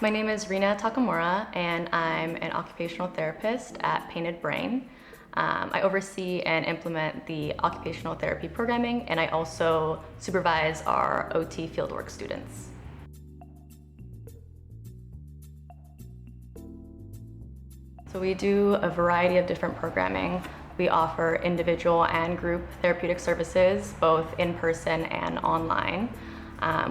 My name is Rina Takamura, and I'm an occupational therapist at Painted Brain. I oversee and implement the occupational therapy programming, and I also supervise our OT fieldwork students. So we do a variety of different programming. We offer individual and group therapeutic services, both in person and online.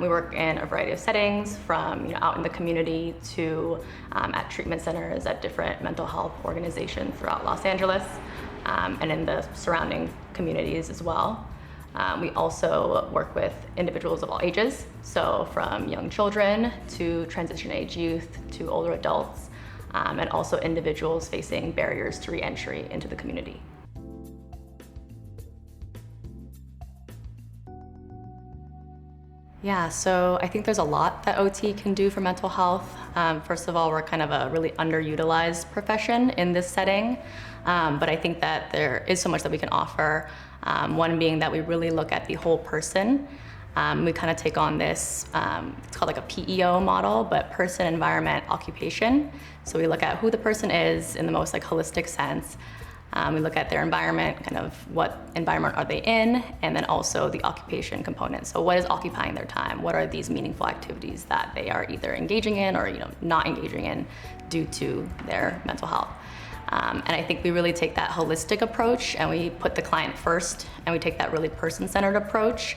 We work in a variety of settings, from out in the community to at treatment centers at different mental health organizations throughout Los Angeles and in the surrounding communities as well. We also work with individuals of all ages, so from young children to transition age youth to older adults, and also individuals facing barriers to re-entry into the community. Yeah, so I think there's a lot that OT can do for mental health. First of all, we're kind of a really underutilized profession in this setting, but I think that there is so much that we can offer. One being that we really look at the whole person. We kind of take on this, it's called like a PEO model, but person, environment, occupation. So we look at who the person is in the most like holistic sense. We look at their environment, kind of what environment are they in, and then also the occupation component. So what is occupying their time? What are these meaningful activities that they are either engaging in or not engaging in due to their mental health? And I think we really take that holistic approach and we put the client first, and we take that really person-centered approach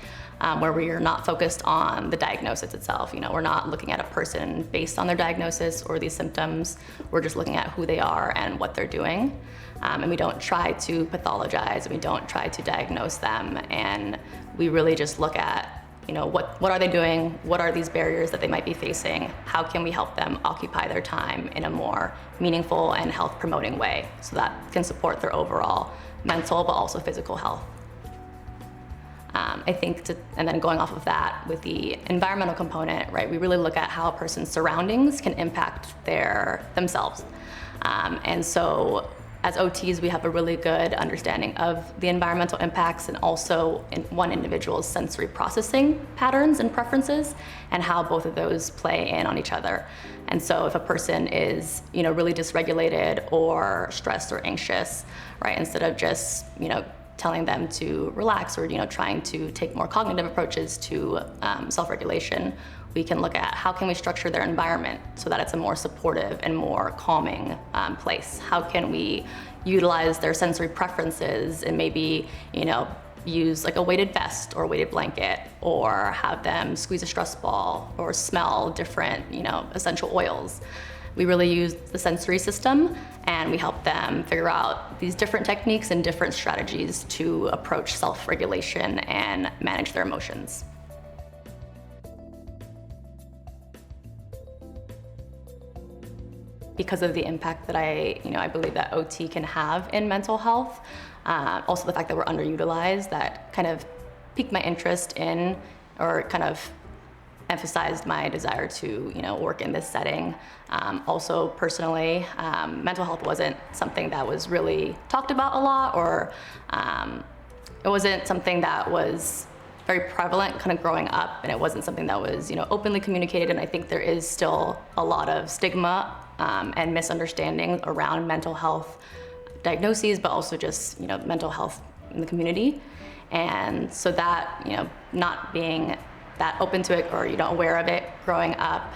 where we are not focused on the diagnosis itself. We're not looking at a person based on their diagnosis or these symptoms. We're just looking at who they are and what they're doing. And we don't try to pathologize, and we don't try to diagnose them. And we really just look at, what are they doing? What are these barriers that they might be facing? How can we help them occupy their time in a more meaningful and health promoting way so that can support their overall mental but also physical health? I think, and then going off of that with the environmental component, right? We really look at how a person's surroundings can impact themselves. And so as OTs, we have a really good understanding of the environmental impacts and also in one individual's sensory processing patterns and preferences and how both of those play in on each other. And so if a person is, really dysregulated or stressed or anxious, right, instead of just, telling them to relax or, trying to take more cognitive approaches to self-regulation, we can look at how can we structure their environment so that it's a more supportive and more calming place. How can we utilize their sensory preferences and maybe, use like a weighted vest or a weighted blanket, or have them squeeze a stress ball or smell different, essential oils. We really use the sensory system, and we help them figure out these different techniques and different strategies to approach self-regulation and manage their emotions. Because of the impact that I believe that OT can have in mental health, also the fact that we're underutilized, that kind of piqued my interest in, or kind of emphasized my desire to work in this setting. Also personally, mental health wasn't something that was really talked about a lot, or it wasn't something that was very prevalent kind of growing up, and it wasn't something that was openly communicated. And I think there is still a lot of stigma and misunderstanding around mental health diagnoses, but also just mental health in the community. And so that not being that open to it or aware of it growing up,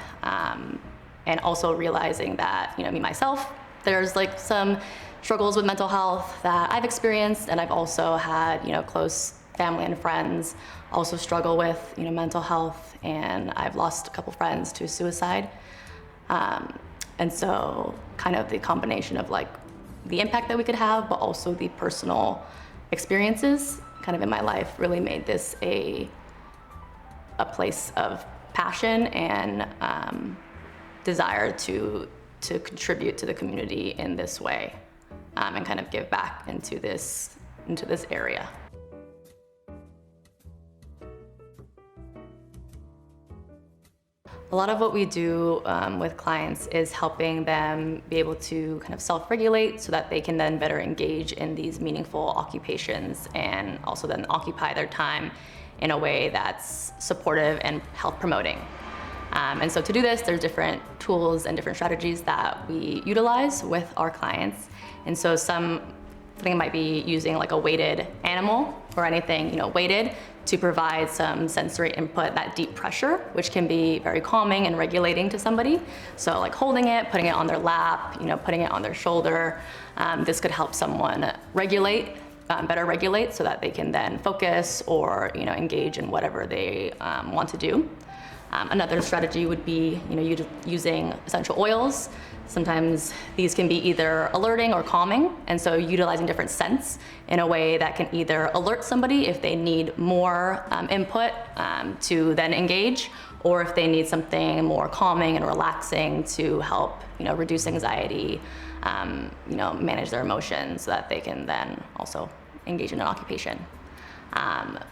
and also realizing that me myself, there's like some struggles with mental health that I've experienced, and I've also had close family and friends also struggle with mental health, and I've lost a couple friends to suicide. And so kind of the combination of like the impact that we could have, but also the personal experiences kind of in my life really made this a place of passion and desire to contribute to the community in this way, and kind of give back into this area. A lot of what we do with clients is helping them be able to kind of self-regulate so that they can then better engage in these meaningful occupations, and also then occupy their time in a way that's supportive and health promoting. And so to do this, there's different tools and different strategies that we utilize with our clients. And so something might be using like a weighted animal or anything, weighted to provide some sensory input, that deep pressure, which can be very calming and regulating to somebody. So like holding it, putting it on their lap, putting it on their shoulder. This could help someone regulate, better regulate, so that they can then focus or engage in whatever they want to do. Another strategy would be using essential oils. Sometimes these can be either alerting or calming, and so utilizing different scents in a way that can either alert somebody if they need more input to then engage, or if they need something more calming and relaxing to help reduce anxiety, manage their emotions, so that they can then also engage in an occupation.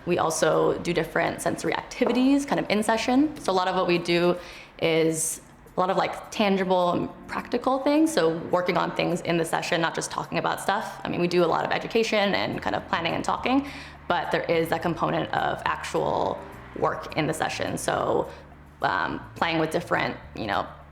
We also do different sensory activities kind of in session. So a lot of what we do is a lot of like tangible and practical things. So working on things in the session, not just talking about stuff. I mean, we do a lot of education and kind of planning and talking, but there is that component of actual work in the session. So playing with different,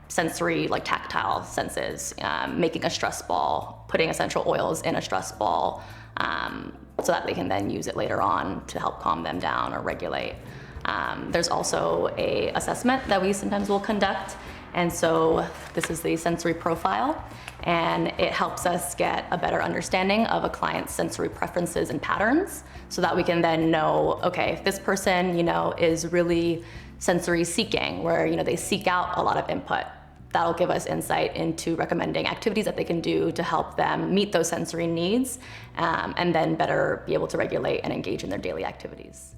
sensory, like tactile senses, making a stress ball, putting essential oils in a stress ball, so that they can then use it later on to help calm them down or regulate. There's also a assessment that we sometimes will conduct. And so this is the sensory profile, and it helps us get a better understanding of a client's sensory preferences and patterns, so that we can then know, okay, if this person, is really sensory seeking, where, they seek out a lot of input, that'll give us insight into recommending activities that they can do to help them meet those sensory needs, and then better be able to regulate and engage in their daily activities.